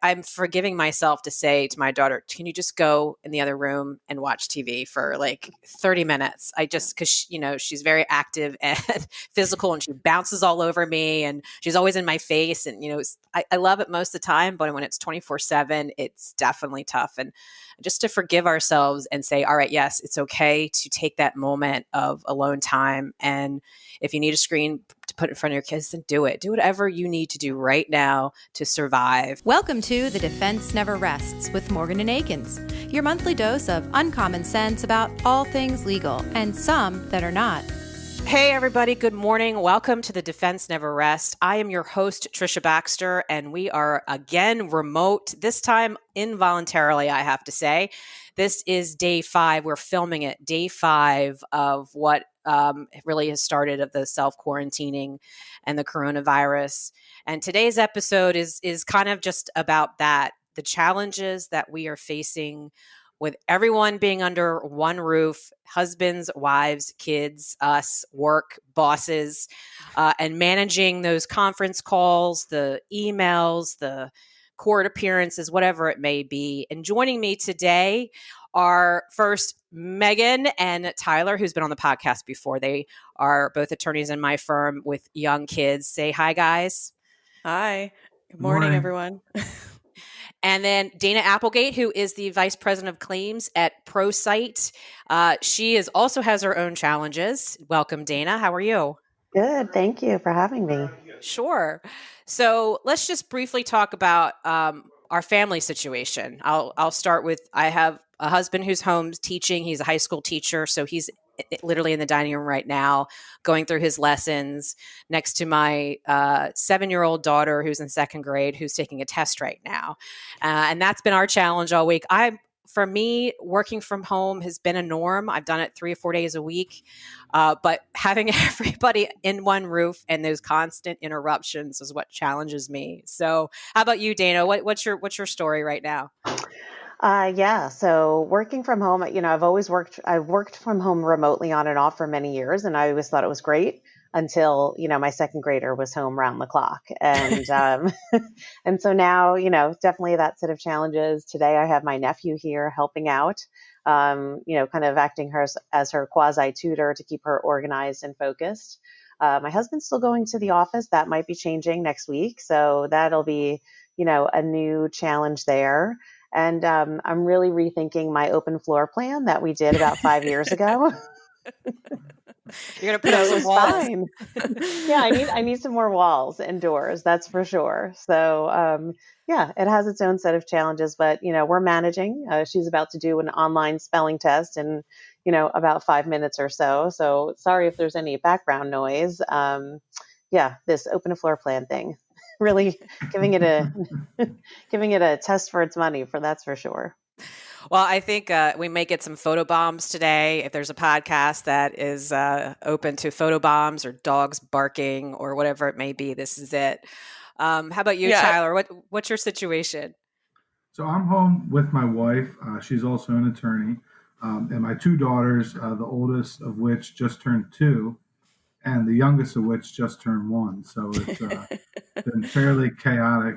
I'm forgiving myself to say to my daughter, can you just go in the other room and watch TV for like 30 minutes? Because, she's very active and physical, and she bounces all over me, and she's always in my face. And, I love it most of the time, but when it's 24/7, it's definitely tough. And just to forgive ourselves and say, all right, yes, it's okay to take that moment of alone time. And if you need a screen to put in front of your kids, then do it. Do whatever you need to do right now to survive. Welcome to The Defense Never Rests with Morgan and Akins, your monthly dose of uncommon sense about all things legal and some that are not. Hey, everybody. Good morning. Welcome to The Defense Never Rests. I am your host, Patricia Baxter, and we are again remote, this time involuntarily, I have to say. This is day 5. We're filming it, day 5 of what really has started of the self-quarantining and the coronavirus. And today's episode is kind of just about that, the challenges that we are facing with everyone being under one roof, husbands, wives, kids, us, work, bosses, and managing those conference calls, the emails, the court appearances, whatever it may be. And joining me today are first Meghan and Tyler, who's been on the podcast before. They are both attorneys in my firm with young kids. Say hi, guys. Hi. Good morning, everyone. And then Dana Applegate, who is the Vice President of Claims at ProSight. She also has her own challenges. Welcome, Dana. How are you? Good. Thank you for having me. Sure. So let's just briefly talk about our family situation. I'll start with, I have a husband who's home teaching. He's a high school teacher, so he's literally in the dining room right now going through his lessons next to my 7-year-old daughter who's in 2nd grade, who's taking a test right now. And that's been our challenge all week. For me, working from home has been a norm. I've done it 3 or 4 days a week, but having everybody in one roof and those constant interruptions is what challenges me. So how about you, Dana? What's your story right now? So working from home, I've worked from home remotely on and off for many years, and I always thought it was great until, my 2nd grader was home round the clock. And, and so now, definitely that set of challenges. Today I have my nephew here helping out, kind of acting as her quasi tutor to keep her organized and focused. My husband's still going to the office. That might be changing next week. So that'll be, a new challenge there. And I'm really rethinking my open floor plan that we did about 5 years ago. You're going to put up some walls. Fine. Yeah, I need some more walls and doors, that's for sure. So, it has its own set of challenges, but, we're managing. She's about to do an online spelling test in, about 5 minutes or so. So sorry if there's any background noise. This open floor plan thing. Really giving it a test for its money, that's for sure. Well, I think we may get some photo bombs today. If there's a podcast that is open to photo bombs or dogs barking or whatever it may be, this is it. How about you, Tyler? What's your situation? So I'm home with my wife. She's also an attorney, and my 2 daughters, the oldest of which just turned 2. And the youngest of which just turned 1. So it's been fairly chaotic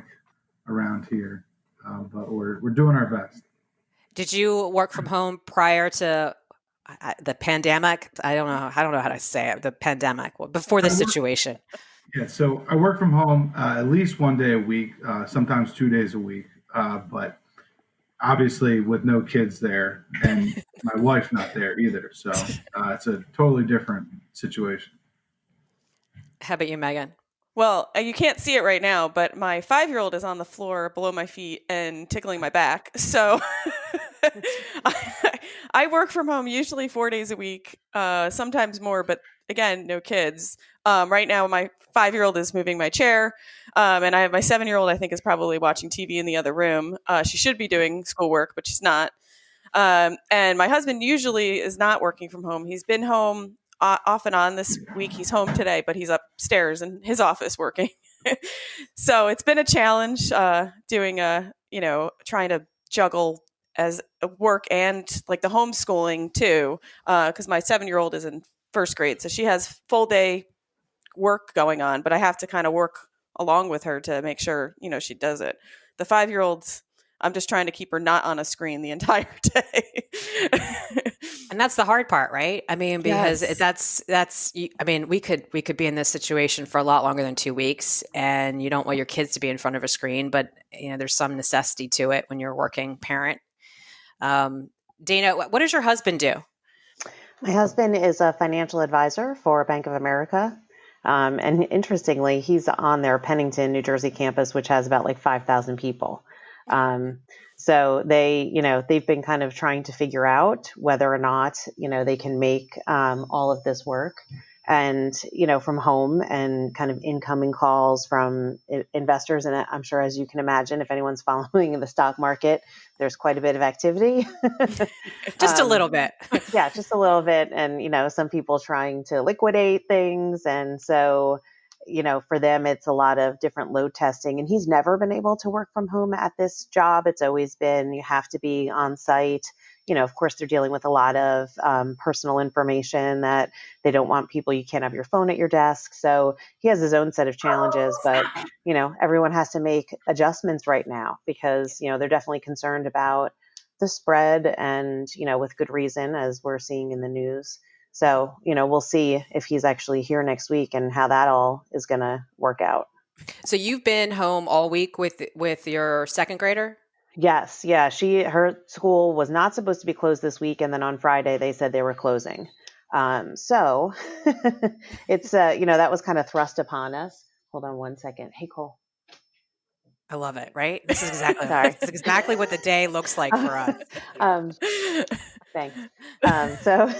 around here, but we're doing our best. Did you work from home prior to the pandemic? I don't know how to say it. The pandemic, before the situation. Yeah, so I work from home at least 1 day a week, sometimes 2 days a week, but obviously with no kids there and my wife not there either. So it's a totally different situation. How about you, Meghan? Well, you can't see it right now, but my 5-year-old is on the floor below my feet and tickling my back. So I work from home usually 4 days a week, sometimes more, but again, no kids. Right now, my 5-year-old is moving my chair, and I have my 7-year-old, I think, is probably watching TV in the other room. She should be doing schoolwork, but she's not. And my husband usually is not working from home. He's been home off and on this week. He's home today, but he's upstairs in his office working. So it's been a challenge trying to juggle as work and like the homeschooling too, because my 7-year-old is in 1st grade. So she has full day work going on, but I have to kind of work along with her to make sure, she does it. The 5-year-old's, I'm just trying to keep her not on a screen the entire day. And that's the hard part, right? I mean, because Yes. I mean, we could be in this situation for a lot longer than 2 weeks, and you don't want your kids to be in front of a screen, but there's some necessity to it when you're a working parent. Dana, what does your husband do? My husband is a financial advisor for Bank of America. And interestingly, he's on their Pennington, New Jersey campus, which has about like 5,000 people. So they've been kind of trying to figure out whether or not, they can make all of this work and, from home, and kind of incoming calls from investors. And I'm sure, as you can imagine, if anyone's following the stock market, there's quite a bit of activity. Just a little bit. Yeah, just a little bit. And, some people trying to liquidate things. And so, for them, it's a lot of different load testing. And he's never been able to work from home at this job. It's always been, you have to be on site. Of course, they're dealing with a lot of personal information that they don't want people. You can't have your phone at your desk. So he has his own set of challenges. But, everyone has to make adjustments right now because, they're definitely concerned about the spread and, with good reason, as we're seeing in the news. So, we'll see if he's actually here next week and how that all is going to work out. So you've been home all week with your second grader? Yes. Yeah. Her school was not supposed to be closed this week. And then on Friday, they said they were closing. So it's, that was kind of thrust upon us. Hold on one second. Hey, Cole. I love it, right? This is exactly Sorry. This is exactly what the day looks like for us. Thanks. So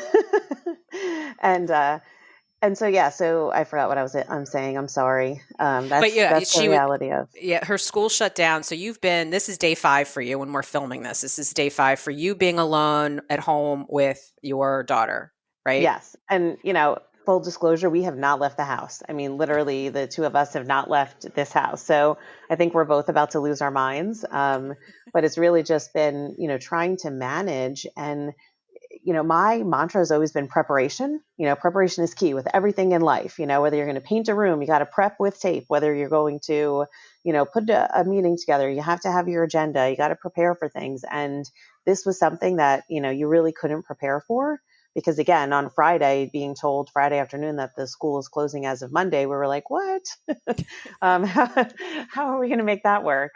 and so yeah, so I forgot what I'm saying. I'm sorry. That's the reality of. Yeah, her school shut down. So this is day 5 for you when we're filming this. This is day 5 for you being alone at home with your daughter, right? Yes. And, full disclosure, we have not left the house. I mean, literally the two of us have not left this house. So I think we're both about to lose our minds. But it's really just been, trying to manage. And, my mantra has always been preparation. Preparation is key with everything in life. Whether you're going to paint a room, you got to prep with tape. Whether you're going to, put a meeting together, you have to have your agenda. You got to prepare for things. And this was something that, you really couldn't prepare for. Because again, on Friday, being told Friday afternoon that the school is closing as of Monday, we were like, what? How are we going to make that work?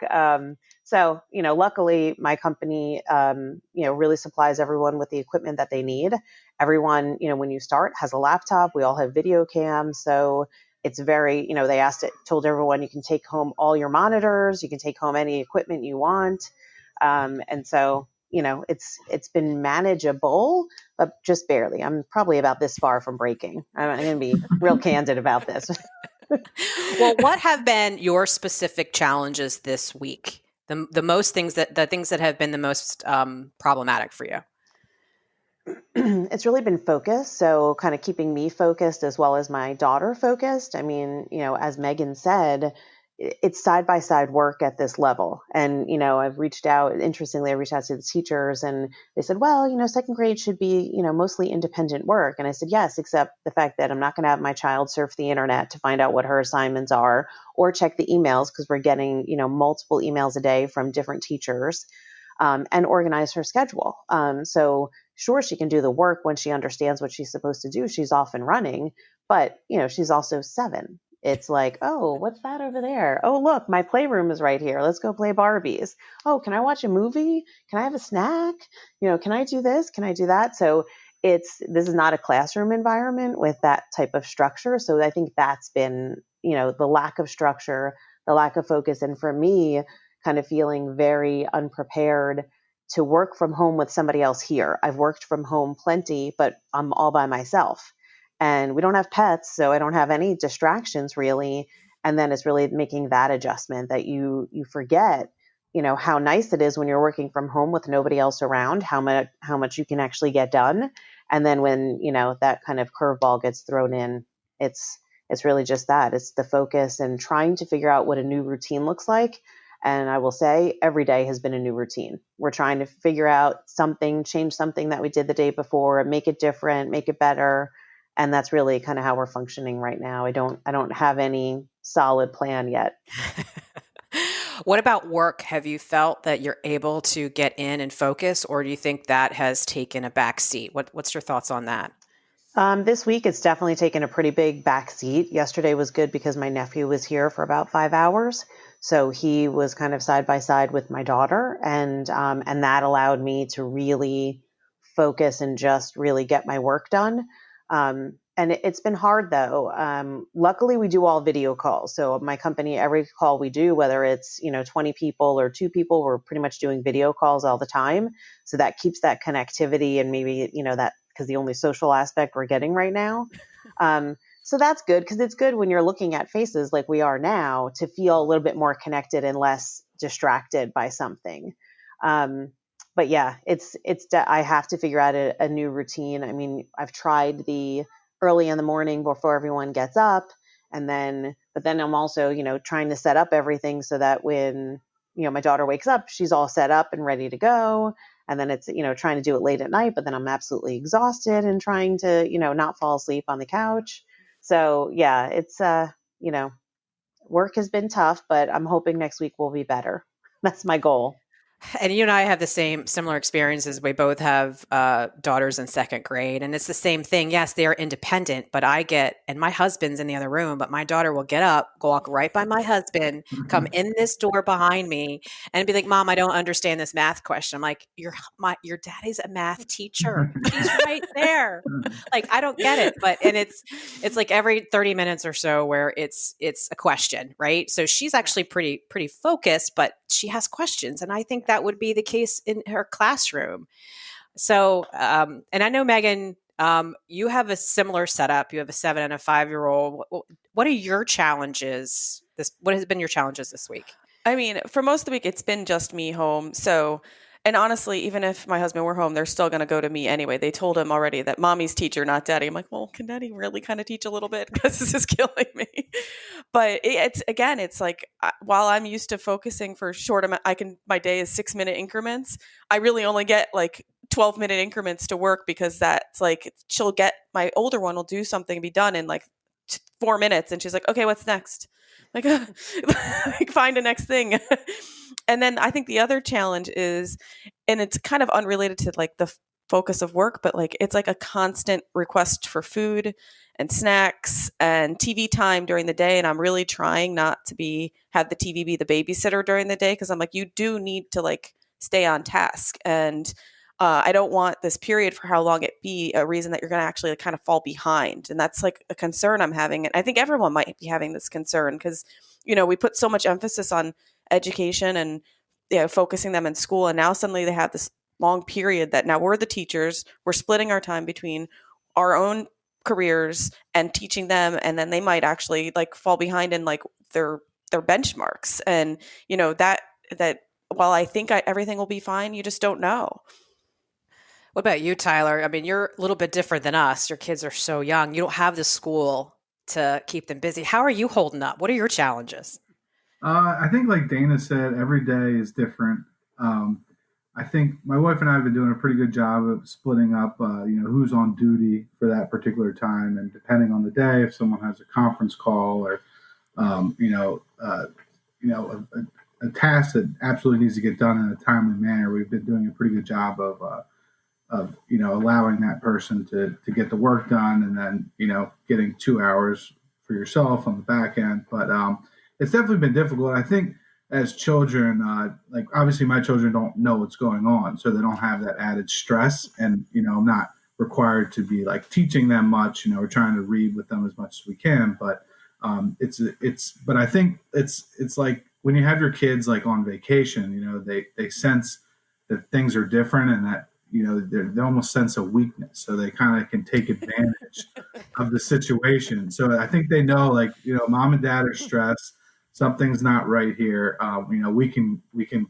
So, luckily my company, really supplies everyone with the equipment that they need. Everyone, when you start, has a laptop. We all have video cams. So it's very, told everyone you can take home all your monitors. You can take home any equipment you want. And so, it's been manageable, but just barely. I'm probably about this far from breaking. I'm going to be real candid about this. Well, what have been your specific challenges this week? The things that have been the most problematic for you? It's really been focus. So kind of keeping me focused as well as my daughter focused. I mean, as Meghan said, it's side by side work at this level. And, I reached out to the teachers and they said, well, second grade should be, mostly independent work. And I said, yes, except the fact that I'm not going to have my child surf the internet to find out what her assignments are or check the emails because we're getting, multiple emails a day from different teachers and organize her schedule. So sure, she can do the work when she understands what she's supposed to do. She's off and running, but, she's also 7. It's like, oh, what's that over there? Oh, look, my playroom is right here. Let's go play Barbies. Oh, can I watch a movie? Can I have a snack? Can I do this? Can I do that? So this is not a classroom environment with that type of structure. So I think that's been, the lack of structure, the lack of focus. And for me, kind of feeling very unprepared to work from home with somebody else here. I've worked from home plenty, but I'm all by myself. And we don't have pets, so I don't have any distractions really. And then it's really making that adjustment that you forget, how nice it is when you're working from home with nobody else around, how much you can actually get done. And then when, that kind of curveball gets thrown in, it's really just that. It's the focus and trying to figure out what a new routine looks like. And I will say every day has been a new routine. We're trying to figure out something, change something that we did the day before, make it different, make it better. And that's really kind of how we're functioning right now. I don't have any solid plan yet. What about work? Have you felt that you're able to get in and focus, or do you think that has taken a back seat? What's your thoughts on that? This week, it's definitely taken a pretty big backseat. Yesterday was good because my nephew was here for about 5 hours. So he was kind of side by side with my daughter. And that allowed me to really focus and just really get my work done. And it's been hard though. Luckily we do all video calls. So my company, every call we do, whether it's, 20 people or 2 people, we're pretty much doing video calls all the time. So that keeps that connectivity and maybe, that because the only social aspect we're getting right now. So that's good because it's good when you're looking at faces like we are now to feel a little bit more connected and less distracted by something. But yeah, I have to figure out a new routine. I mean, I've tried the early in the morning before everyone gets up, but then I'm also, trying to set up everything so that when, my daughter wakes up, she's all set up and ready to go. And then it's, trying to do it late at night, but then I'm absolutely exhausted and trying to, not fall asleep on the couch. So yeah, it's, work has been tough, but I'm hoping next week will be better. That's my goal. And you and I have the similar experiences. We both have daughters in second grade, and it's the same thing. Yes, they are independent, but and my husband's in the other room, but my daughter will get up, walk right by my husband, come in this door behind me, and be like, "Mom, I don't understand this math question." I'm like, your daddy's a math teacher. He's right there. Like, I don't get it. And it's like every 30 minutes or so where it's a question, right? So she's actually pretty focused, but she has questions, and I think that would be the case in her classroom. So, and I know, Meghan, you have a similar setup. You have a 7 and a 5-year-old. What are your challenges? What has been your challenges this week? I mean, for most of the week, it's been just me home. So, and honestly, even if my husband were home, they're still going to go to me anyway. They told him already that mommy's teacher, not daddy. I'm like, well, can daddy really kind of teach a little bit? Because this is killing me. But it's like, while I'm used to focusing for short amount, my day is 6-minute increments. I really only get like 12-minute increments to work because that's like, my older one will do something and be done in like 4 minutes. And she's like, okay, what's next? Like, find a next thing. And then I think the other challenge is, and it's kind of unrelated to like the focus of work, but like it's like a constant request for food and snacks and TV time during the day. And I'm really trying not to have the TV be the babysitter during the day, because I'm like, you do need to like stay on task. And I don't want this period for how long it be a reason that you're going to actually kind of fall behind. And that's like a concern I'm having. And I think everyone might be having this concern because, we put so much emphasis on education and focusing them in school. And now suddenly they have this long period that now we're the teachers, we're splitting our time between our own careers and teaching them. And then they might actually like fall behind in like their benchmarks. And, that while I think everything will be fine, you just don't know. What about you, Tyler? I mean, you're a little bit different than us. Your kids are so young. You don't have the school to keep them busy. How are you holding up? What are your challenges? I think like Dana said, every day is different. I think my wife and I have been doing a pretty good job of splitting up, who's on duty for that particular time. And depending on the day, if someone has a conference call or, a task that absolutely needs to get done in a timely manner, we've been doing a pretty good job of allowing that person to get the work done, and then, getting 2 hours for yourself on the back end. But it's definitely been difficult. I think as children, like obviously my children don't know what's going on, so they don't have that added stress. And, I'm not required to be like teaching them much, we're trying to read with them as much as we can. But but I think it's like when you have your kids like on vacation, they sense that things are different and that, they almost sense a weakness. So they kind of can take advantage of the situation. So I think they know, like, mom and dad are stressed. Something's not right here. We can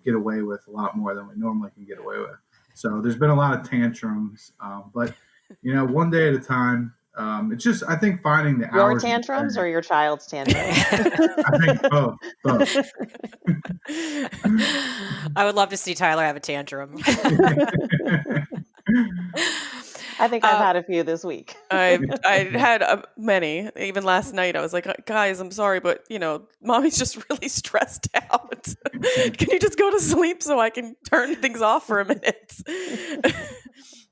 get away with a lot more than we normally can get away with. So there's been a lot of tantrums, but one day at a time. It's just, I think, finding the your hours. Your tantrums or your child's tantrums? I think both. I would love to see Tyler have a tantrum. I think I've had a few this week. I had many. Even last night, I was like, guys, I'm sorry, but mommy's just really stressed out. Can you just go to sleep so I can turn things off for a minute?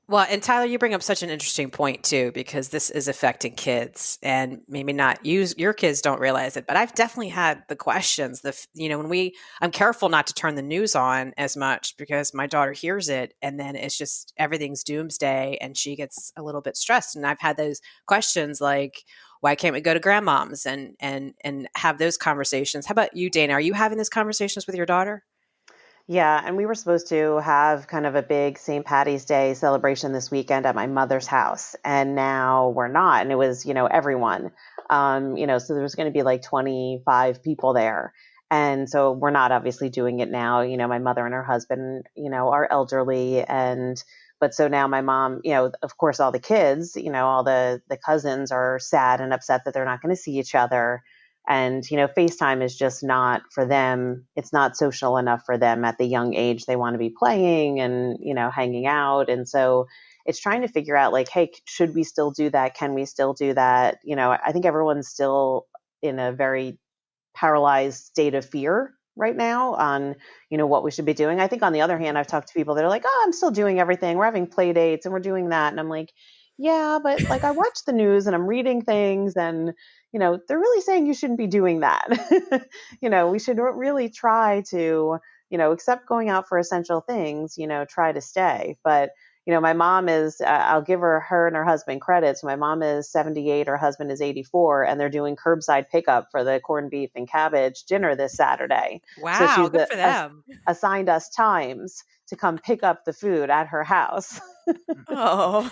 Well, and Tyler, you bring up such an interesting point too, because this is affecting kids, and maybe not your kids don't realize it, but I've definitely had the questions. I'm careful not to turn the news on as much because my daughter hears it, and then it's just everything's doomsday, and she gets a little bit stressed. And I've had those questions like, why can't we go to grandmom's and have those conversations? How about you, Dana? Are you having those conversations with your daughter? Yeah, and we were supposed to have kind of a big St. Patty's Day celebration this weekend at my mother's house, and now we're not. And it was, everyone, so there was going to be like 25 people there. And so we're not obviously doing it now. My mother and her husband, are elderly. But so now my mom, of course, all the kids, all the cousins are sad and upset that they're not going to see each other. And, FaceTime is just not for them. It's not social enough for them at the young age. They want to be playing and, hanging out. And so it's trying to figure out like, hey, should we still do that? Can we still do that? I think everyone's still in a very paralyzed state of fear right now on, what we should be doing. I think on the other hand, I've talked to people that are like, oh, I'm still doing everything. We're having play dates and we're doing that. And I'm like, yeah, but like I watch the news and I'm reading things and, they're really saying you shouldn't be doing that. We should really try to, except going out for essential things, try to stay. But, my mom is, I'll give her and her husband credit. So my mom is 78, her husband is 84, and they're doing curbside pickup for the corned beef and cabbage dinner this Saturday. Wow, so she's good for them. assigned us times to come pick up the food at her house. Oh,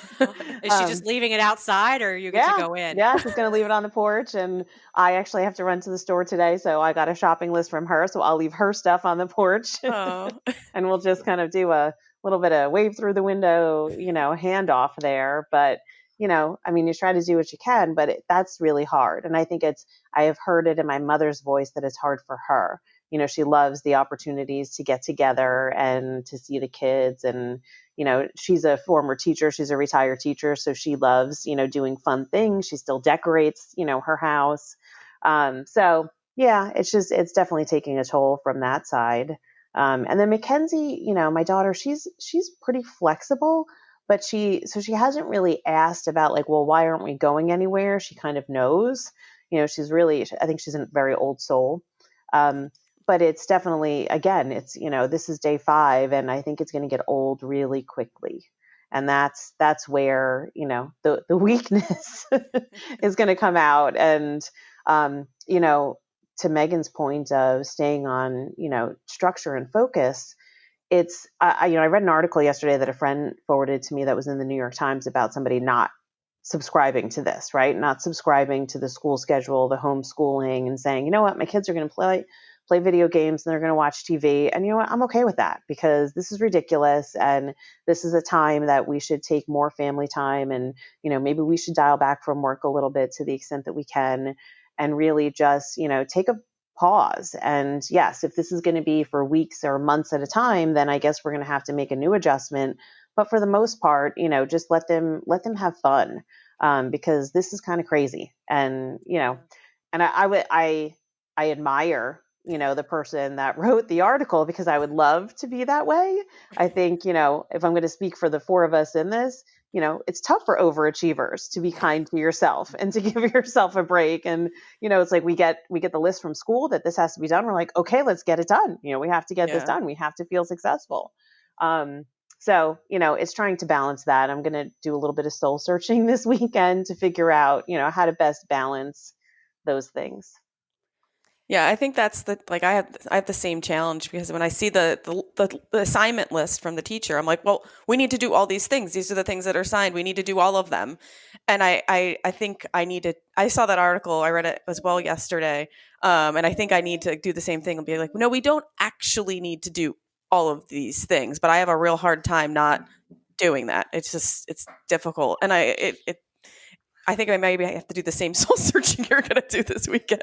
is she just leaving it outside, or you get to go in? Yeah, she's going to leave it on the porch, and I actually have to run to the store today, so I got a shopping list from her, so I'll leave her stuff on the porch, and we'll just kind of do a little bit of wave through the window, handoff there. But you try to do what you can, but that's really hard, and I think I have heard it in my mother's voice that it's hard for her. She loves the opportunities to get together and to see the kids. And, she's a former teacher. She's a retired teacher. So she loves, doing fun things. She still decorates, her house. So yeah, it's definitely taking a toll from that side. And then Mackenzie, my daughter, she's pretty flexible, but she hasn't really asked about like, well, why aren't we going anywhere? She kind of knows, I think she's a very old soul. But it's definitely, again, it's, this is day 5, and I think it's going to get old really quickly. And that's where, the weakness is going to come out. And, to Megan's point of staying on, structure and focus, I read an article yesterday that a friend forwarded to me that was in the New York Times about somebody not subscribing to this, right? Not subscribing to the school schedule, the homeschooling, and saying, you know what, my kids are going to play video games and they're going to watch TV. And you know what, I'm okay with that because this is ridiculous. And this is a time that we should take more family time. And, maybe we should dial back from work a little bit to the extent that we can and really just, take a pause. And yes, if this is going to be for weeks or months at a time, then I guess we're going to have to make a new adjustment. But for the most part, just let them have fun because this is kind of crazy. And, and I admire, the person that wrote the article because I would love to be that way. I think, if I'm going to speak for the 4 of us in this, it's tough for overachievers to be kind to yourself and to give yourself a break. And, it's like we get the list from school that this has to be done. We're like, okay, let's get it done. We have to get this done. We have to feel successful. So, it's trying to balance that. I'm going to do a little bit of soul searching this weekend to figure out, how to best balance those things. Yeah, I think that's I have the same challenge because when I see the assignment list from the teacher, I'm like, well, we need to do all these things. These are the things that are signed. We need to do all of them. And I think I saw that article. I read it as well yesterday. And I think I need to do the same thing and be like, no, we don't actually need to do all of these things, but I have a real hard time not doing that. It's difficult. And I think I maybe have to do the same soul searching you're going to do this weekend.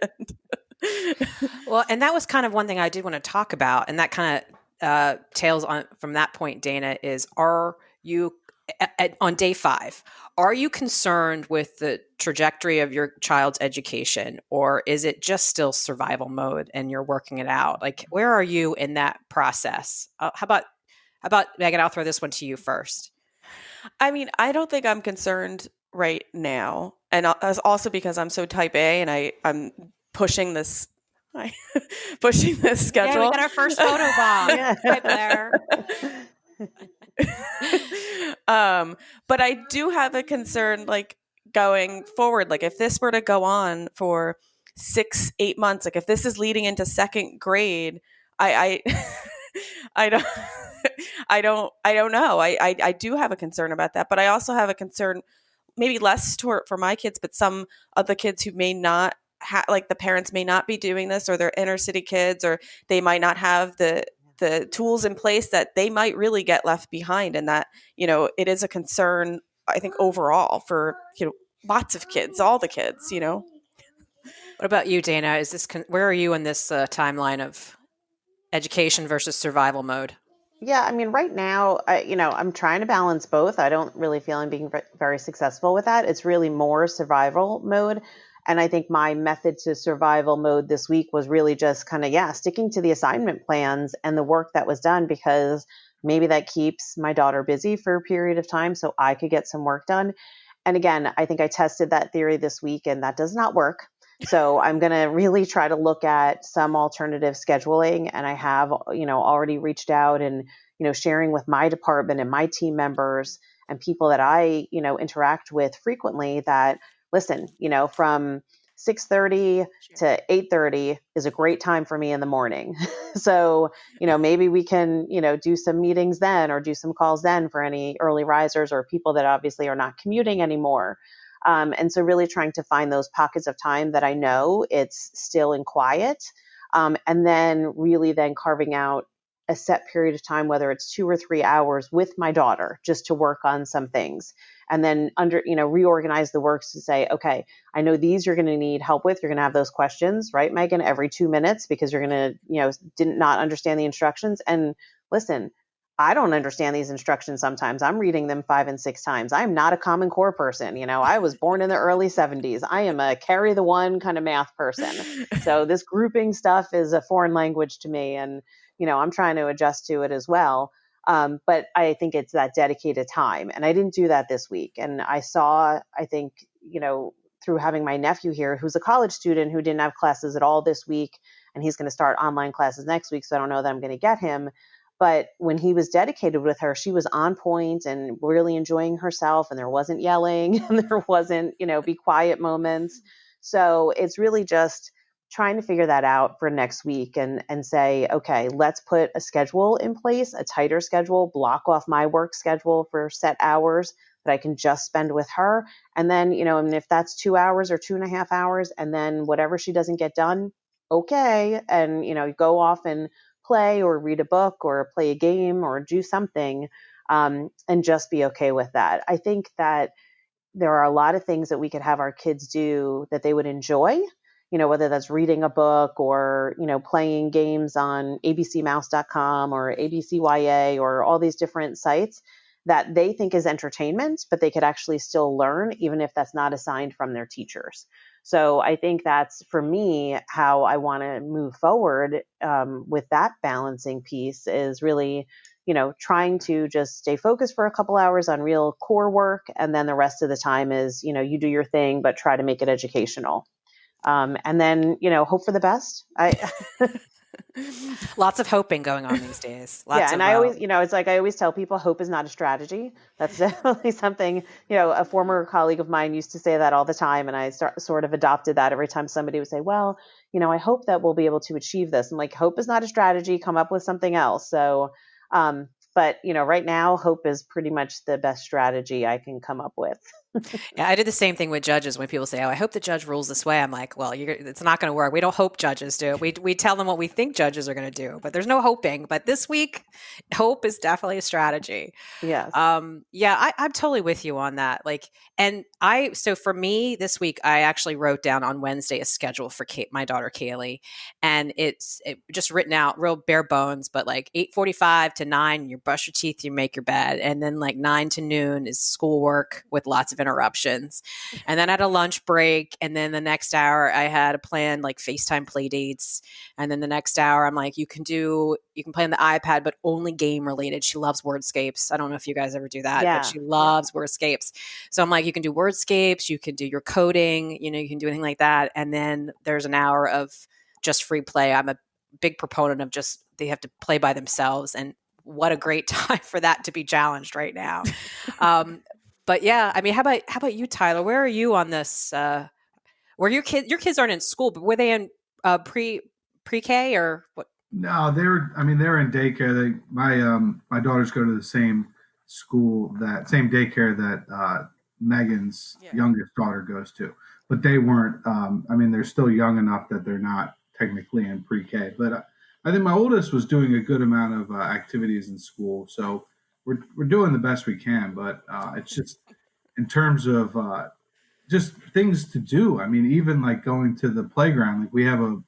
Well, and that was kind of one thing I did want to talk about. And that kind of tails on from that point, Dana, is are you on day 5, are you concerned with the trajectory of your child's education, or is it just still survival mode and you're working it out? Like, where are you in that process? How about Meghan? I'll throw this one to you first. I mean, I don't think I'm concerned right now. And also because I'm so type A and I'm pushing this pushing this schedule. Yeah, we got our first photo bomb. Hi, Blair. But I do have a concern, like, going forward. Like, if this were to go on for 6-8 months, like if this is leading into second grade, I I don't I don't know. I do have a concern about that, but I also have a concern, maybe less for my kids, but some of the kids who may not like the parents may not be doing this, or they're inner city kids, or they might not have the tools in place, that they might really get left behind. And that, it is a concern, I think, overall for, lots of kids, all the kids, What about you, Dana? Where are you in this timeline of education versus survival mode? Yeah, I mean, right now, I'm trying to balance both. I don't really feel I'm being very successful with that. It's really more survival mode. And I think my method to survival mode this week was really just kind of, sticking to the assignment plans and the work that was done, because maybe that keeps my daughter busy for a period of time so I could get some work done. And again, I think I tested that theory this week and that does not work. So I'm going to really try to look at some alternative scheduling. And I have, already reached out and, sharing with my department and my team members and people that I, interact with frequently, that listen, from 6:30 to 8:30 is a great time for me in the morning. So, maybe we can, do some meetings then, or do some calls then for any early risers or people that obviously are not commuting anymore. And so really trying to find those pockets of time that I know it's still in quiet. And then really then carving out a set period of time, whether it's 2 or 3 hours with my daughter, just to work on some things. And then reorganize the works to say, okay, I know these you're going to need help with. You're going to have those questions, right, Meghan, every 2 minutes, because you're going to, did not understand the instructions. And listen, I don't understand these instructions sometimes. I'm reading them 5 and 6 times. I'm not a Common Core person. I was born in the early 70s. I am a carry the one kind of math person. So this grouping stuff is a foreign language to me. And, I'm trying to adjust to it as well. But I think it's that dedicated time. And I didn't do that this week. And I saw, I think, through having my nephew here, who's a college student who didn't have classes at all this week, and he's going to start online classes next week. So I don't know that I'm going to get him. But when he was dedicated with her, she was on point and really enjoying herself, and there wasn't yelling and there wasn't, be quiet moments. So it's really just trying to figure that out for next week and say, okay, let's put a schedule in place, a tighter schedule, block off my work schedule for set hours that I can just spend with her. And then, and if that's 2 hours or 2.5 hours, and then whatever she doesn't get done, okay. And, go off and play or read a book or play a game or do something, and just be okay with that. I think that there are a lot of things that we could have our kids do that they would enjoy, whether that's reading a book or, playing games on abcmouse.com or ABCYA or all these different sites that they think is entertainment, but they could actually still learn, even if that's not assigned from their teachers. So I think that's, for me, how I want to move forward with that balancing piece, is really, trying to just stay focused for a couple hours on real core work. And then the rest of the time is, you do your thing, but try to make it educational. And then, hope for the best. Lots of hoping going on these days. And I always, it's like I always tell people, hope is not a strategy. That's definitely something, a former colleague of mine used to say that all the time. And I sort of adopted that every time somebody would say, well, I hope that we'll be able to achieve this. I'm like, hope is not a strategy. Come up with something else. So, but, right now, hope is pretty much the best strategy I can come up with. Yeah, I did the same thing with judges. When people say, "Oh, I hope the judge rules this way," I'm like, "Well, it's not going to work. We don't hope judges do. We tell them what we think judges are going to do, but there's no hoping. But this week, hope is definitely a strategy." Yes. Yeah, I'm totally with you on that. Like, so for me this week, I actually wrote down on Wednesday a schedule for my daughter Kaylee, and it just written out real bare bones, but like 8:45 to 9, you brush your teeth, you make your bed, and then like 9 to noon is schoolwork with lots of interruptions, and then at a lunch break, and then the next hour I had a plan like FaceTime play dates, and then the next hour I'm like, you can play on the iPad, but only game related. She loves wordscapes. I don't know if you guys ever do that, but Yeah. she loves wordscapes. So I'm like, you can do wordscapes, you can do your coding, you can do anything like that. And then there's an hour of just free play. I'm a big proponent of they have to play by themselves. And what a great time for that to be challenged right now. But yeah, I mean, how about you, Tyler? Where are you on this? Were your kids aren't in school, but were they in pre-K or what? No, they're in daycare. My daughters go to the same same daycare that Megan's youngest daughter goes to. But they weren't. They're still young enough that they're not technically in pre-K. But I think my oldest was doing a good amount of activities in school, so we're doing the best we can. But it's just in terms of just things to do. I mean, even like going to the playground. Like we have an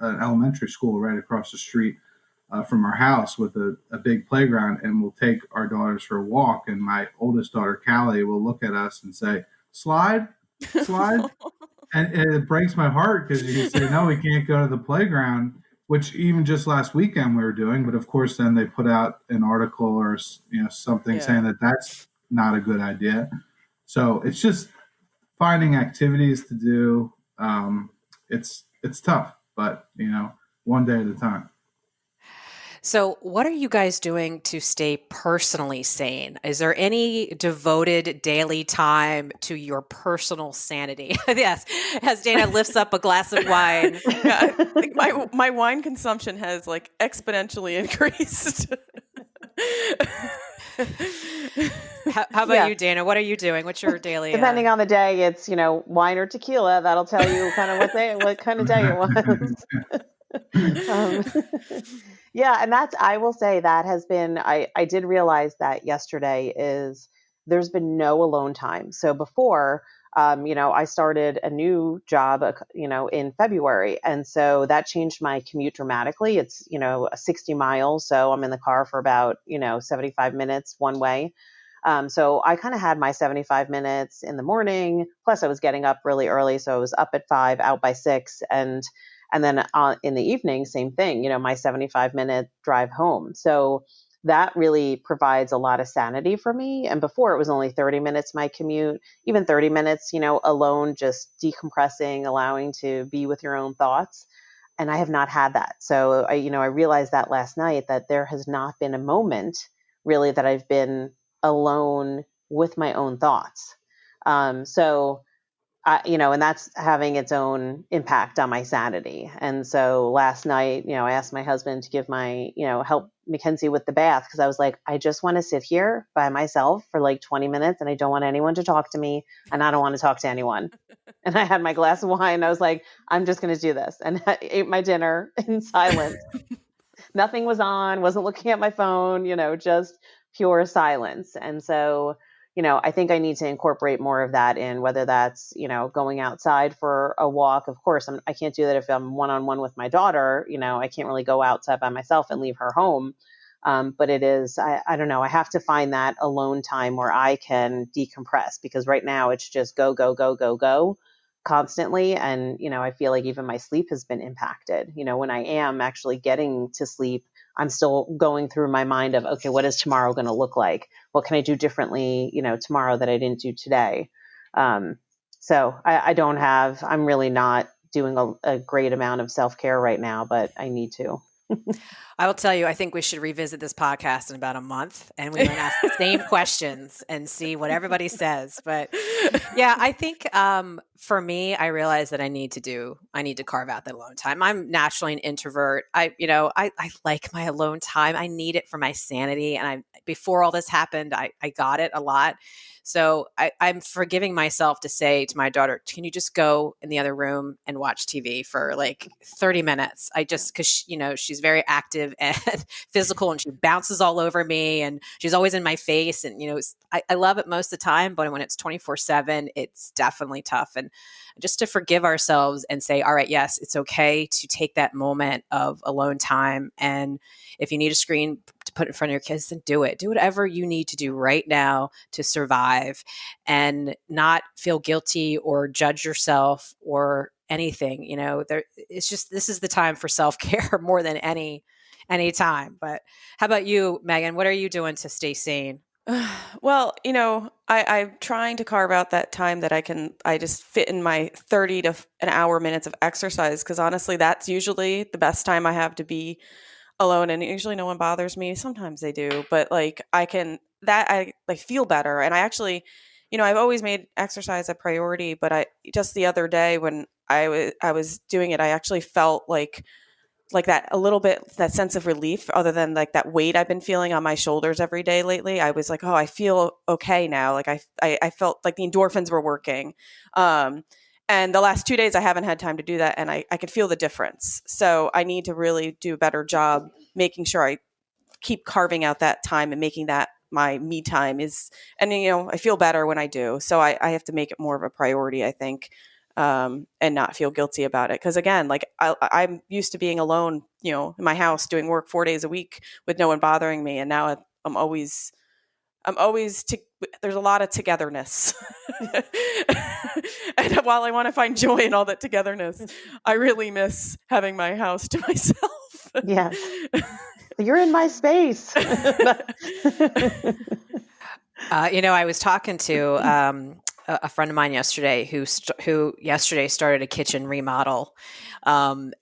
elementary school right across the street from our house with a big playground, and we'll take our daughters for a walk. And my oldest daughter, Callie, will look at us and say, "Slide, slide," and it breaks my heart because you say, "No, we can't go to the playground." Which even just last weekend we were doing, but of course then they put out an article or something saying that that's not a good idea. So it's just finding activities to do. It's tough, but one day at a time. So what are you guys doing to stay personally sane? Is there any devoted daily time to your personal sanity? Yes, as Dana lifts up a glass of wine. Yeah, I think my wine consumption has like exponentially increased. How about you, Dana? What are you doing? What's your daily? Depending on the day, it's wine or tequila. That'll tell you kind of what kind of day it was. Yeah, and I will say that has been. I did realize that yesterday there's been no alone time. So before, I started a new job, in February, and so that changed my commute dramatically. It's 60 miles, so I'm in the car for about 75 minutes one way. So I kind of had my 75 minutes in the morning. Plus, I was getting up really early, so I was up at 5, out by 6, and then in the evening, same thing. My 75-minute drive home. So that really provides a lot of sanity for me. And before it was only 30 minutes my commute, even 30 minutes, alone, just decompressing, allowing to be with your own thoughts. And I have not had that. So I realized that last night that there has not been a moment really that I've been alone with my own thoughts. And that's having its own impact on my sanity. And so last night, I asked my husband to give help Mackenzie with the bath, because I was like, I just want to sit here by myself for like 20 minutes and I don't want anyone to talk to me and I don't want to talk to anyone. And I had my glass of wine. I was like, I'm just going to do this. And I ate my dinner in silence. Nothing was on, wasn't looking at my phone, just pure silence. And so I think I need to incorporate more of that in, whether that's, going outside for a walk. Of course, I can't do that if I'm one-on-one with my daughter. I can't really go outside by myself and leave her home. But it is, I don't know, I have to find that alone time where I can decompress, because right now it's just go, go, go, go, go constantly. And, I feel like even my sleep has been impacted. When I am actually getting to sleep, I'm still going through my mind of, okay, what is tomorrow going to look like? What can I do differently, tomorrow that I didn't do today? So I'm really not doing a great amount of self-care right now, but I need to. I will tell you, I think we should revisit this podcast in about a month and we might ask the same questions and see what everybody says. But yeah, I think for me, I realize that I need to carve out that alone time. I'm naturally an introvert. I like my alone time. I need it for my sanity. And before all this happened, I got it a lot. So I'm forgiving myself to say to my daughter, can you just go in the other room and watch TV for like 30 minutes? Because, she's very active and physical and she bounces all over me and she's always in my face. And, I love it most of the time, but when it's 24/7, it's definitely tough. And just to forgive ourselves and say, all right, yes, it's okay to take that moment of alone time. And if you need a screen to put in front of your kids, then do it. Do whatever you need to do right now to survive and not feel guilty or judge yourself or anything. This is the time for self-care more than any time. But how about you, Meghan? What are you doing to stay sane? Well, I'm trying to carve out that time that I just fit in my 30 to an hour minutes of exercise. Cause honestly, that's usually the best time I have to be alone. And usually no one bothers me. Sometimes they do, but like I feel better. And I actually, I've always made exercise a priority, but just the other day when I was doing it, I actually felt like that a little bit, that sense of relief, other than like that weight I've been feeling on my shoulders every day lately. I was like, oh, I feel okay now. Like I felt like the endorphins were working. And the last 2 days I haven't had time to do that. And I could feel the difference. So I need to really do a better job making sure I keep carving out that time and making that my me time I feel better when I do. So I have to make it more of a priority, I think. And not feel guilty about it. Because again, like I'm used to being alone, in my house doing work 4 days a week with no one bothering me. And now I'm always there's a lot of togetherness. And while I want to find joy in all that togetherness, I really miss having my house to myself. Yes. You're in my space. I was talking to a friend of mine yesterday who yesterday started a kitchen remodel, and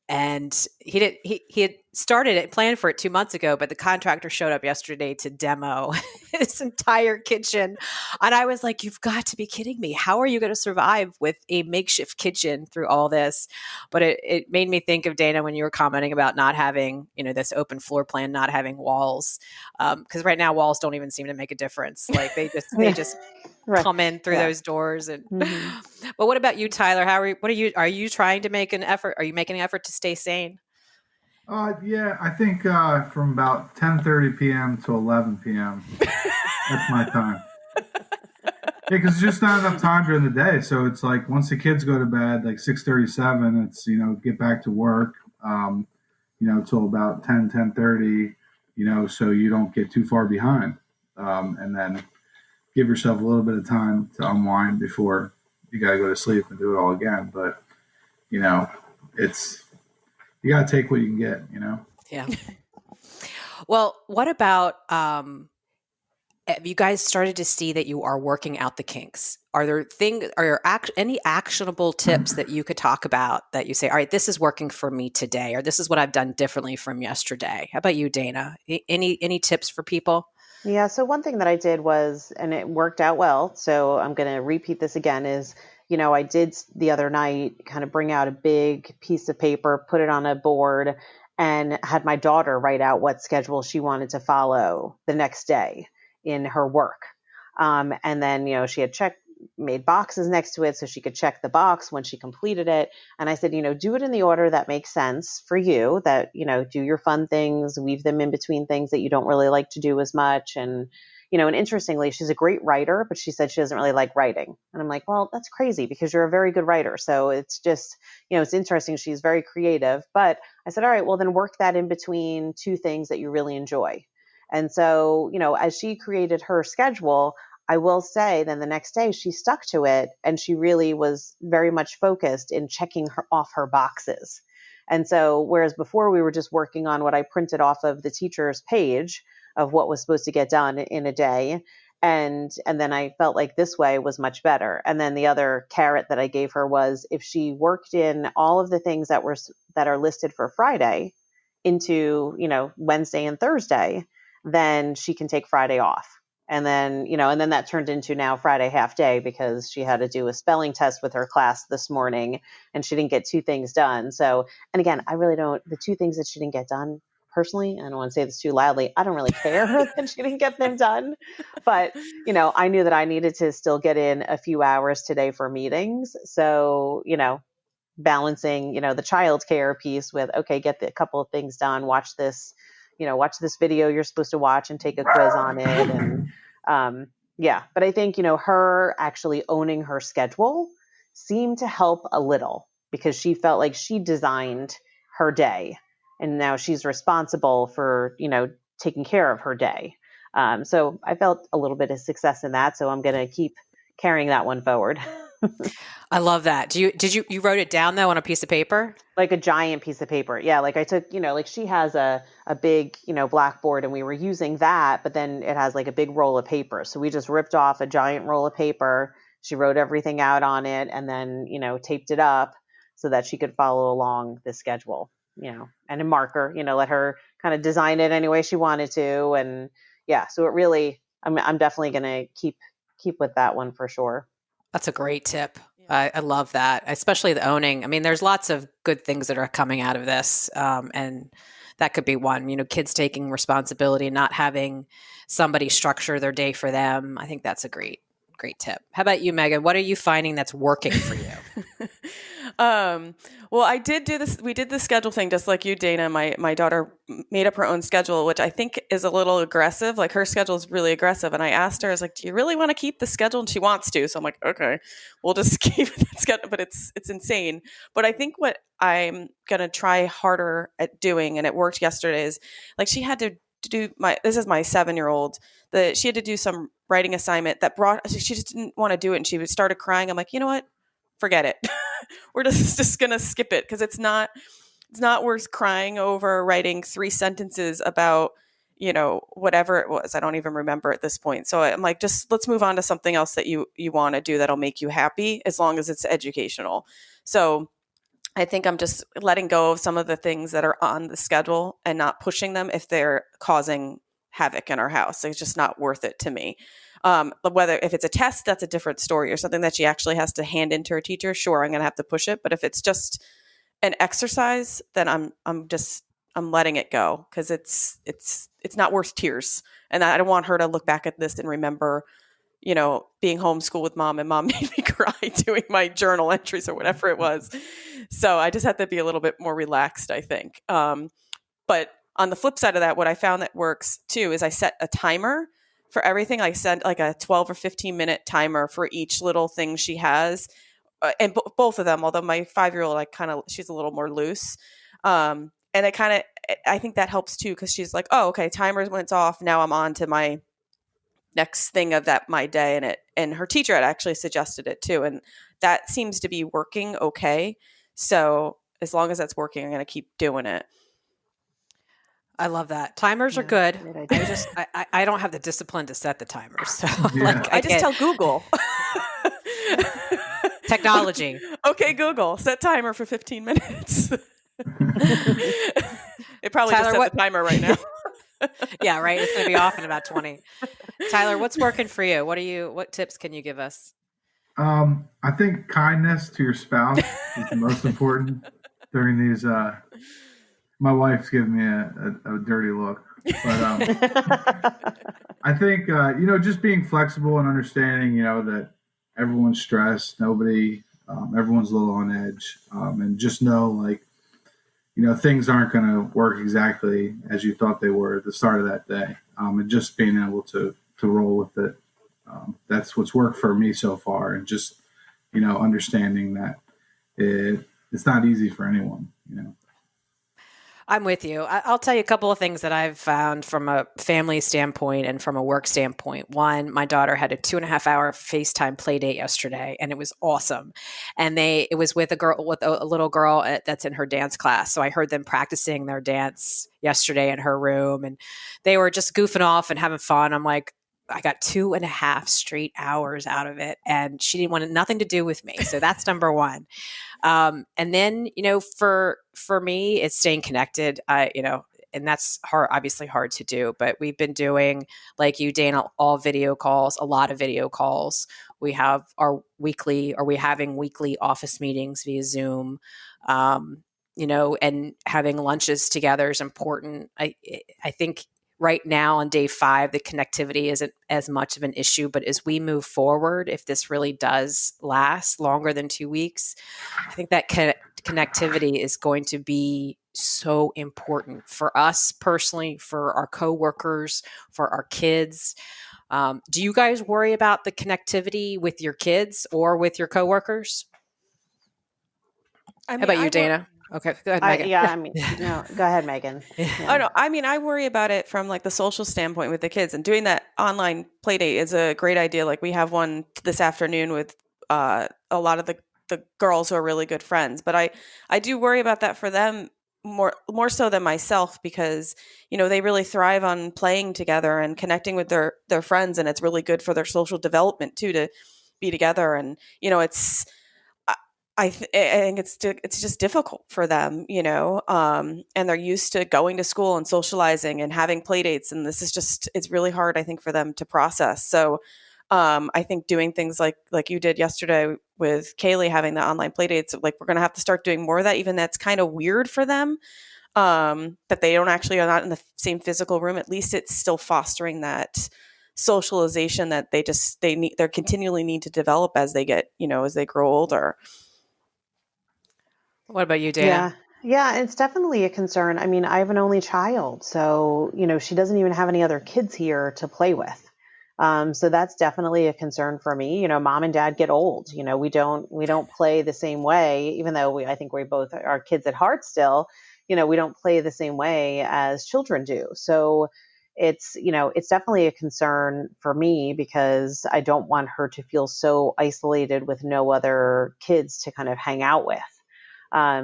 he had started it, planned for it 2 months ago, but the contractor showed up yesterday to demo his entire kitchen, and I was like, "You've got to be kidding me! How are you going to survive with a makeshift kitchen through all this?" But it made me think of Dana when you were commenting about not having this open floor plan, not having walls, because right now walls don't even seem to make a difference. Like they just Right. come in through those doors. And but what about you, Tyler? Are you trying to make an effort? Are you making an effort to stay sane? Yeah, I think from about 10:30 p.m. to 11 p.m. That's my time. Yeah, because it's just not enough time during the day. So it's like once the kids go to bed, like 6:37, it's get back to work, till about 10:30, so you don't get too far behind, and then give yourself a little bit of time to unwind before you got to go to sleep and do it all again. But you got to take what you can get, Yeah. Well, what about, have you guys started to see that you are working out the kinks? Are there any actionable tips that you could talk about that you say, all right, this is working for me today, or this is what I've done differently from yesterday? How about you, Dana? Any tips for people? Yeah. So one thing that I did was, and it worked out well, so I'm going to repeat this again, is, I did the other night kind of bring out a big piece of paper, put it on a board, and had my daughter write out what schedule she wanted to follow the next day in her work. And then, she had made boxes next to it so she could check the box when she completed it. And I said, do it in the order that makes sense for you, that, do your fun things, weave them in between things that you don't really like to do as much. And, and interestingly, she's a great writer, but she said she doesn't really like writing. And I'm like, well, that's crazy because you're a very good writer. So it's just, it's interesting. She's very creative. But I said, all right, well, then work that in between two things that you really enjoy. And so, as she created her schedule, I will say then the next day she stuck to it and she really was very much focused in checking off her boxes. And so, whereas before we were just working on what I printed off of the teacher's page of what was supposed to get done in a day. And then I felt like this way was much better. And then the other carrot that I gave her was if she worked in all of the things that are listed for Friday into, Wednesday and Thursday, then she can take Friday off. And then, and then that turned into now Friday half day because she had to do a spelling test with her class this morning and she didn't get 2 things done. So, and again, I really don't, the 2 things that she didn't get done personally, I don't want to say this too loudly, I don't really care that she didn't get them done. But, I knew that I needed to still get in a few hours today for meetings. So, balancing, the childcare piece with, okay, get a couple of things done, watch this video you're supposed to watch and take a quiz on it. And but I think, her actually owning her schedule seemed to help a little because she felt like she designed her day and now she's responsible for, taking care of her day. So I felt a little bit of success in that. So I'm going to keep carrying that one forward. I love that. Did you wrote it down though on a piece of paper? Like a giant piece of paper. Yeah. Like I took, like she has a big, blackboard and we were using that, but then it has like a big roll of paper. So we just ripped off a giant roll of paper. She wrote everything out on it and then, taped it up so that she could follow along the schedule, and a marker, let her kind of design it any way she wanted to. And yeah, so it really, I'm definitely going to keep with that one for sure. That's a great tip. I love that, especially the owning. I mean, there's lots of good things that are coming out of this. And that could be one, kids taking responsibility and not having somebody structure their day for them. I think that's a great tip. How about you, Meghan? What are you finding that's working for you? Well, I did do this. We did the schedule thing just like you, Dana. My daughter made up her own schedule, which I think is a little aggressive. Like her schedule is really aggressive. And I asked her, I was like, do you really want to keep the schedule? And she wants to. So I'm like, okay, we'll just keep that schedule. But it's insane. But I think what I'm going to try harder at doing, and it worked yesterday, is like she had to do this is my 7-year-old, that she had to do some writing assignment she just didn't want to do it. And she started crying. I'm like, you know what? Forget it. We're just going to skip it because it's not worth crying over writing 3 sentences about, whatever it was. I don't even remember at this point. So I'm like, just let's move on to something else that you want to do that'll make you happy as long as it's educational. So I think I'm just letting go of some of the things that are on the schedule and not pushing them if they're causing havoc in our house. It's just not worth it to me. Whether if it's a test, that's a different story, or something that she actually has to hand into her teacher. Sure, I'm going to have to push it. But if it's just an exercise, then I'm letting it go because it's not worth tears. And I don't want her to look back at this and remember, being homeschooled with mom and mom made me cry doing my journal entries or whatever it was. So I just have to be a little bit more relaxed, I think. But on the flip side of that, what I found that works too is I set a timer for everything. I set like a 12 or 15 minute timer for each little thing she has. And both of them, although my 5-year-old, she's a little more loose. And I think that helps too, because she's like, oh, okay, timer went off. Now I'm on to my next thing of my day. And her teacher had actually suggested it too. And that seems to be working okay. So as long as that's working, I'm going to keep doing it. I love that. Timers are good. I don't have the discipline to set the timers. So I just tell Google. Technology. Okay, Google, set timer for 15 minutes. It probably Tyler, just set the timer right now. Yeah, right. It's going to be off in about 20. Tyler, what's working for you? What tips can you give us? I think kindness to your spouse is the most important during these. My wife's giving me a dirty look, but I think just being flexible and understanding, that everyone's stressed, everyone's a little on edge, and just know things aren't going to work exactly as you thought they were at the start of that day, and just being able to roll with it. That's what's worked for me so far, and just understanding that it's not easy for anyone. I'm with you. I'll tell you a couple of things that I've found from a family standpoint and from a work standpoint. One, my daughter had a 2.5-hour FaceTime play date yesterday, and it was awesome. And it was with a little girl that's in her dance class. So I heard them practicing their dance yesterday in her room, and they were just goofing off and having fun. I'm like, I got 2.5 straight hours out of it, and she didn't want nothing to do with me. So that's number one. And then, for me, it's staying connected. And that's hard, obviously hard to do, but we've been doing, like you, Dana, all video calls, a lot of video calls. We have we're having weekly office meetings via Zoom, and having lunches together is important. I think right now on day 5, the connectivity isn't as much of an issue, but as we move forward, if this really does last longer than 2 weeks, I think that connectivity is going to be so important for us personally, for our coworkers, for our kids. Do you guys worry about the connectivity with your kids or with your coworkers? How about you, Dana? Okay, go ahead, Meghan. No, go ahead, Meghan. Yeah. Oh, no, I worry about it from like the social standpoint with the kids, and doing that online play date is a great idea. Like we have one this afternoon with a lot of the girls who are really good friends, but I do worry about that for them more so than myself, because they really thrive on playing together and connecting with their friends, and it's really good for their social development too, to be together. And it's I think it's just difficult for them, and they're used to going to school and socializing and having play dates, and this is it's really hard, I think, for them to process. So I think doing things like you did yesterday with Kaylee, having the online play dates, like we're going to have to start doing more of that, even that's kind of weird for them, that they are not in the same physical room. At least it's still fostering that socialization that they continually need to develop as they get, as they grow older. What about you, Dana? Yeah, it's definitely a concern. I mean, I have an only child, so, she doesn't even have any other kids here to play with. So that's definitely a concern for me. Mom and dad get old. We don't play the same way, even though I think we both are kids at heart still. We don't play the same way as children do. So it's definitely a concern for me, because I don't want her to feel so isolated with no other kids to kind of hang out with.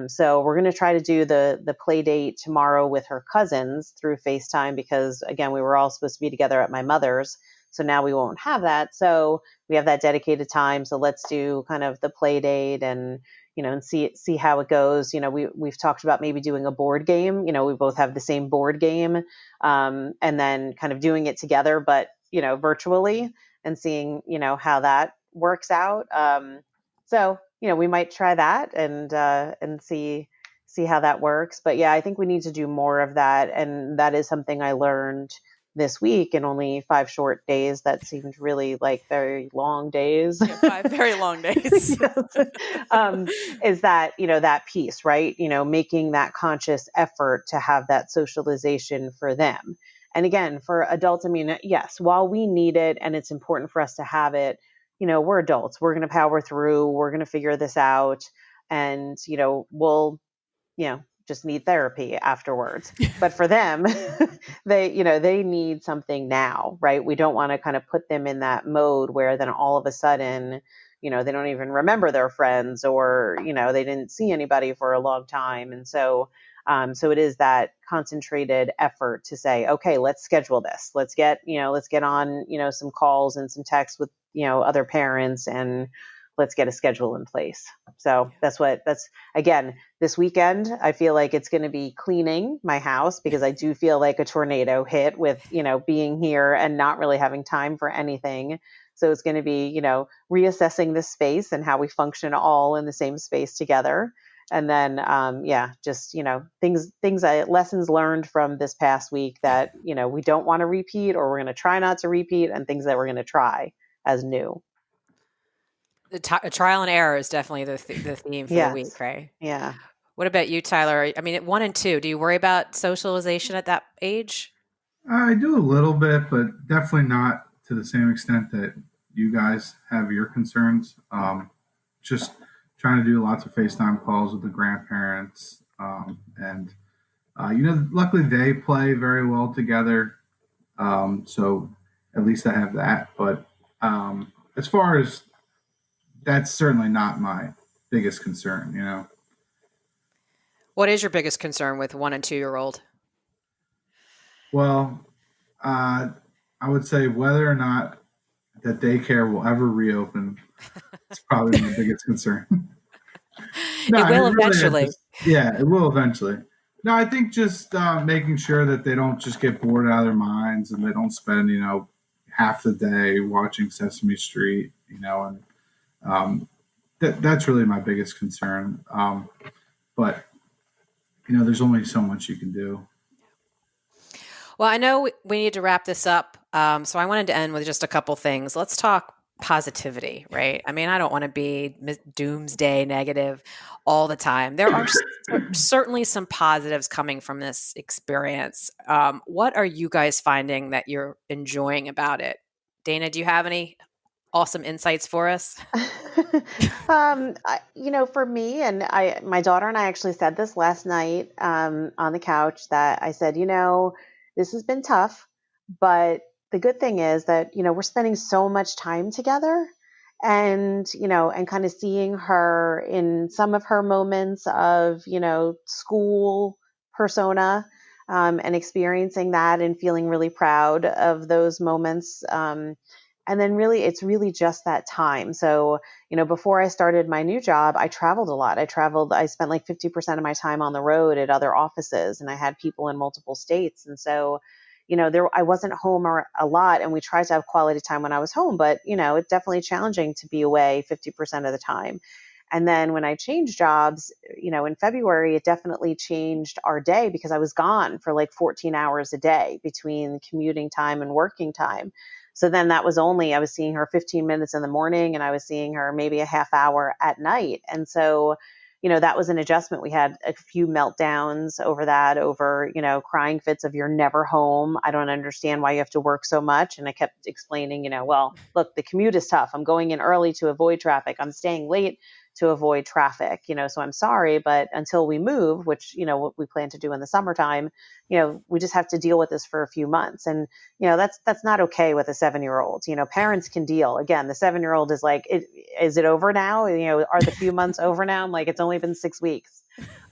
So we're going to try to do the play date tomorrow with her cousins through FaceTime, because again, we were all supposed to be together at my mother's. So now we won't have that. So we have that dedicated time. So let's do kind of the play date and, and see how it goes. We've talked about maybe doing a board game. We both have the same board game, and then kind of doing it together, but, virtually, and seeing, how that works out. So, we might try that and see how that works. But yeah, I think we need to do more of that. And that is something I learned this week in only 5 short days. That seemed really like very long days. Yeah, 5 very long days. Yes. Is that, that piece, right? Making that conscious effort to have that socialization for them. And again, for adults, I mean, yes, while we need it and it's important for us to have it, we're adults. We're going to power through. We're going to figure this out. And, we'll, just need therapy afterwards. But for them, they need something now, right? We don't want to kind of put them in that mode where then all of a sudden, they don't even remember their friends, or, they didn't see anybody for a long time. And so it is that concentrated effort to say, okay, let's schedule this. Let's get on, some calls and some texts with, other parents, and let's get a schedule in place. So that's again, this weekend, I feel like it's going to be cleaning my house, because I do feel like a tornado hit with, being here and not really having time for anything. So it's going to be, reassessing this space and how we function all in the same space together. And then, lessons learned from this past week that, we don't want to repeat, or we're going to try not to repeat, and things that we're going to try as new. The trial and error is definitely the theme for the week, right? Yeah. What about you, Tyler? I mean, at 1 and 2, do you worry about socialization at that age? I do a little bit, but definitely not to the same extent that you guys have your concerns. Just trying to do lots of FaceTime calls with the grandparents. And luckily they play very well together. So at least I have that. But as far as, that's certainly not my biggest concern, What is your biggest concern with 1 and 2-year-old? Well, I would say whether or not that daycare will ever reopen is probably my biggest concern. No, It will it really is. eventually. Yeah, it will eventually. No, I think just making sure that they don't just get bored out of their minds and they don't spend, half the day watching Sesame Street, and that's really my biggest concern. But, there's only so much you can do. Well, I know we need to wrap this up. So I wanted to end with just a couple things. Let's talk positivity, right? I mean, I don't want to be doomsday negative all the time. There are certainly some positives coming from this experience. What are you guys finding that you're enjoying about it? Dana, do you have any awesome insights for us? For me, and my daughter and I actually said this last night on the couch, that I said, this has been tough, but the good thing is that, we're spending so much time together, and, and kind of seeing her in some of her moments of, school persona, and experiencing that and feeling really proud of those moments. And then really, it's really just that time. So, before I started my new job, I traveled a lot. I spent like 50% of my time on the road at other offices, and I had people in multiple states. And so, I wasn't home a lot, and we tried to have quality time when I was home, but, it's definitely challenging to be away 50% of the time. And then when I changed jobs, in February, it definitely changed our day because I was gone for like 14 hours a day between commuting time and working time. So then I was seeing her 15 minutes in the morning, and I was seeing her maybe a half hour at night. And so, that was an adjustment. We had a few meltdowns over that, crying fits of "you're never home. I don't understand why you have to work so much." And I kept explaining, well, look, the commute is tough. I'm going in early to avoid traffic. I'm staying late to avoid traffic, so I'm sorry, but until we move, which, what we plan to do in the summertime, we just have to deal with this for a few months. And, that's not okay with a 7-year-old. Parents can deal. Again, the 7-year-old is like, is it over now? Are the few months over now? I'm like, it's only been 6 weeks.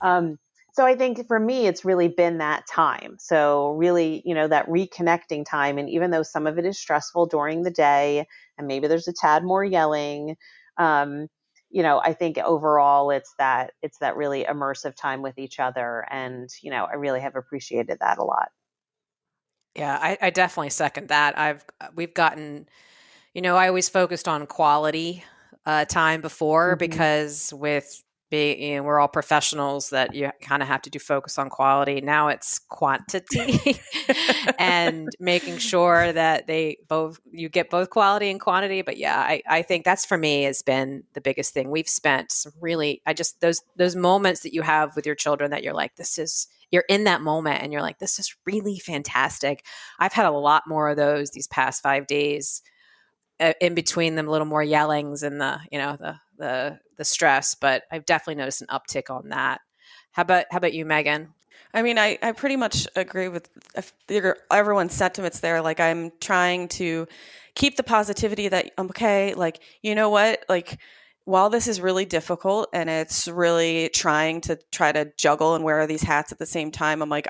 So I think for me, it's really been that time. So really, that reconnecting time. And even though some of it is stressful during the day, and maybe there's a tad more yelling, I think overall it's that really immersive time with each other. And, I really have appreciated that a lot. Yeah, I definitely second that. We've gotten, I always focused on quality time before, because with being, we're all professionals that you kind of have to focus on quality. Now it's quantity and making sure that you get both quality and quantity. But yeah, I think that's, for me, has been the biggest thing. We've spent some really, those moments that you have with your children that you're like, you're in that moment and you're like, this is really fantastic. I've had a lot more of those these past 5 days. In between them, a little more yellings and the stress, but I've definitely noticed an uptick on that. How about you, Meghan? I mean, I pretty much agree with everyone's sentiments there. Like, I'm trying to keep the positivity that I'm okay. Like, you know what? Like, while this is really difficult and it's really try to juggle and wear these hats at the same time, I'm like,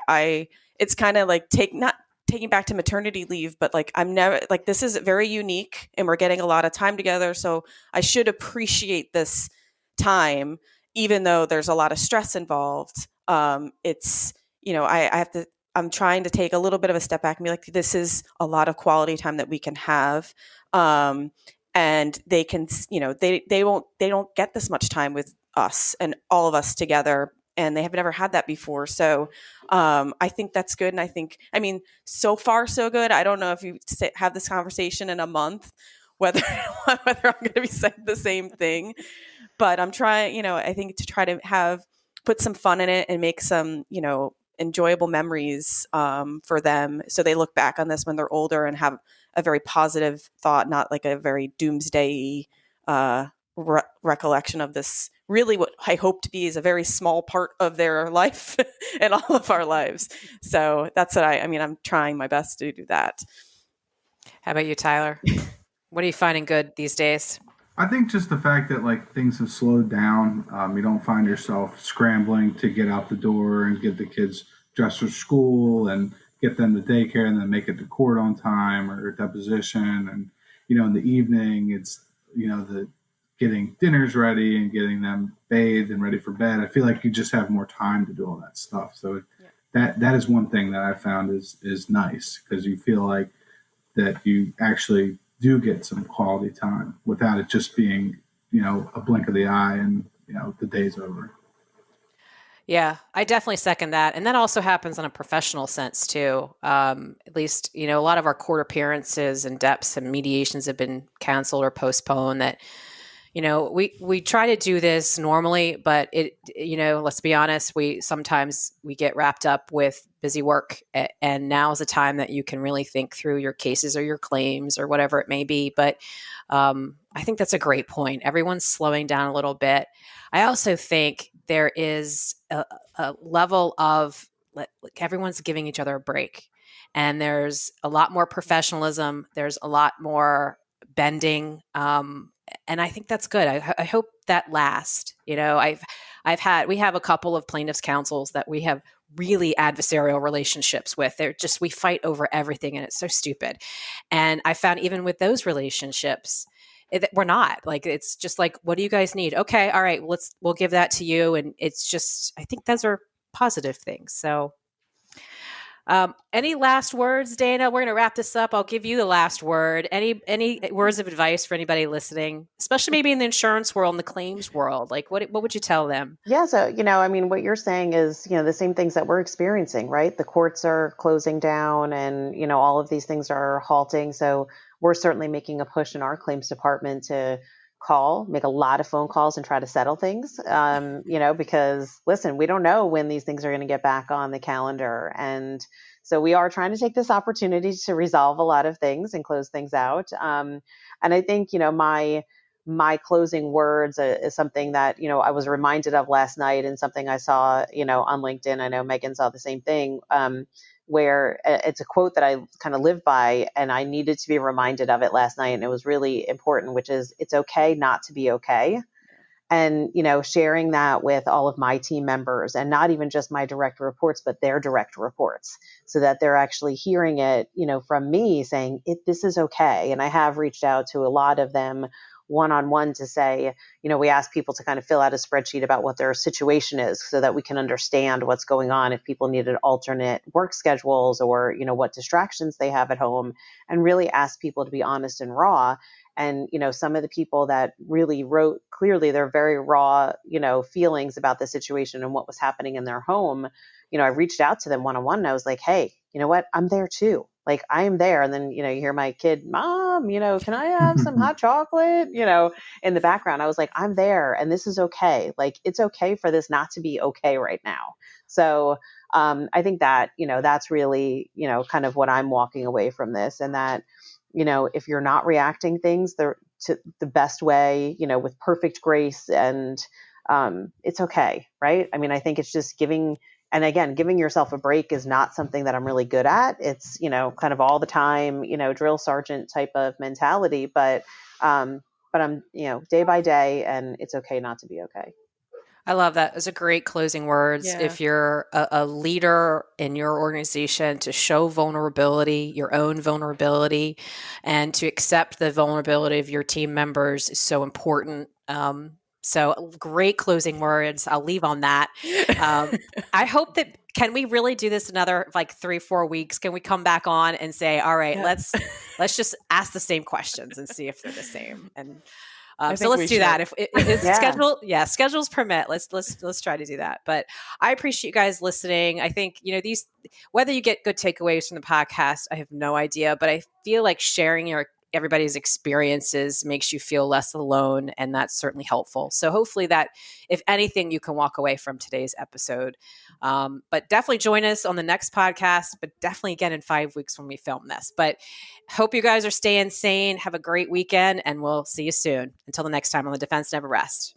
it's kind of like not taking back to maternity leave, but like, I'm never like, this is very unique and we're getting a lot of time together. So I should appreciate this time, even though there's a lot of stress involved. It's, I'm trying to take a little bit of a step back and be like, this is a lot of quality time that we can have. And they can, they don't get this much time with us and all of us together. And they have never had that before. So I think that's good. And I think, so far, so good. I don't know if you have this conversation in a month, whether I'm going to be saying the same thing. But I'm trying, I think, to try to put some fun in it and make some, enjoyable memories for them. So they look back on this when they're older and have a very positive thought, not like a very doomsday recollection of this, really what I hope to be is a very small part of their life and all of our lives. So that's what I'm trying my best to do that. How about you, Tyler? What are you finding good these days? I think just the fact that like things have slowed down. You don't find yourself scrambling to get out the door and get the kids dressed for school and get them to daycare and then make it to court on time or deposition. And, in the evening, it's, the getting dinners ready and getting them bathed and ready for bed. I feel like you just have more time to do all that stuff. So that is one thing that I found is nice, because you feel like that you actually do get some quality time without it just being, a blink of the eye and, the day's over. Yeah, I definitely second that. And that also happens on a professional sense too. At least, a lot of our court appearances and deps and mediations have been canceled or postponed. That, we try to do this normally, but let's be honest, sometimes we get wrapped up with busy work, and now is the time that you can really think through your cases or your claims or whatever it may be. But I think that's a great point. Everyone's slowing down a little bit. I also think there is a level of everyone's giving each other a break, and there's a lot more professionalism. There's a lot more bending. And I think that's good. I hope that lasts. We have a couple of plaintiffs' counsels that we have really adversarial relationships with. We fight over everything, and it's so stupid. And I found even with those relationships, we're not it's just like, what do you guys need? Okay. All right. We'll give that to you. And it's just, I think those are positive things. So, any last words, Dana? We're going to wrap this up. I'll give you the last word. Any words of advice for anybody listening, especially maybe in the insurance world, in the claims world? What would you tell them? Yeah. So, what you're saying is, the same things that we're experiencing, right? The courts are closing down and, all of these things are halting. So we're certainly making a push in our claims department to make a lot of phone calls and try to settle things, because listen, we don't know when these things are going to get back on the calendar. And so we are trying to take this opportunity to resolve a lot of things and close things out. And I think, my closing words is something that, I was reminded of last night, and something I saw, on LinkedIn. I know Megan saw the same thing, where it's a quote that I kind of live by, and I needed to be reminded of it last night. And it was really important, which is, it's okay not to be okay. And, sharing that with all of my team members, and not even just my direct reports, but their direct reports, so that they're actually hearing it, from me saying this is okay. And I have reached out to a lot of them one-on-one to say, we ask people to kind of fill out a spreadsheet about what their situation is, so that we can understand what's going on, if people needed alternate work schedules, or, what distractions they have at home, and really ask people to be honest and raw. And, some of the people that really wrote clearly their very raw, feelings about the situation and what was happening in their home, I reached out to them one-on-one, and I was like, hey, you know what? I'm there too. Like, I am there. And then, you hear my kid, Mom, can I have some hot chocolate, in the background. I was like, I'm there, and this is okay. Like, it's okay for this not to be okay right now. So I think that, that's really, kind of what I'm walking away from this. And that, if you're not reacting things to the best way, with perfect grace, and it's okay. Right. I mean, I think it's just giving yourself a break is not something that I'm really good at. It's, kind of all the time, drill sergeant type of mentality, but I'm, day by day, and it's okay not to be okay. I love that. Those are great closing words. Yeah. If you're a leader in your organization, to show vulnerability, your own vulnerability, and to accept the vulnerability of your team members is so important. So great closing words. I'll leave on that. I hope that, can we really do this another 3-4 weeks? Can we come back on and say, all right, let's just ask the same questions and see if they're the same. And so let's do that. If schedules permit, let's try to do that. But I appreciate you guys listening. I think, whether you get good takeaways from the podcast, I have no idea, but I feel like sharing everybody's experiences makes you feel less alone, and that's certainly helpful. So hopefully that, if anything, you can walk away from today's episode. But definitely join us on the next podcast, but definitely again in 5 weeks when we film this. But hope you guys are staying sane. Have a great weekend, and we'll see you soon. Until the next time on The Defense Never Rests.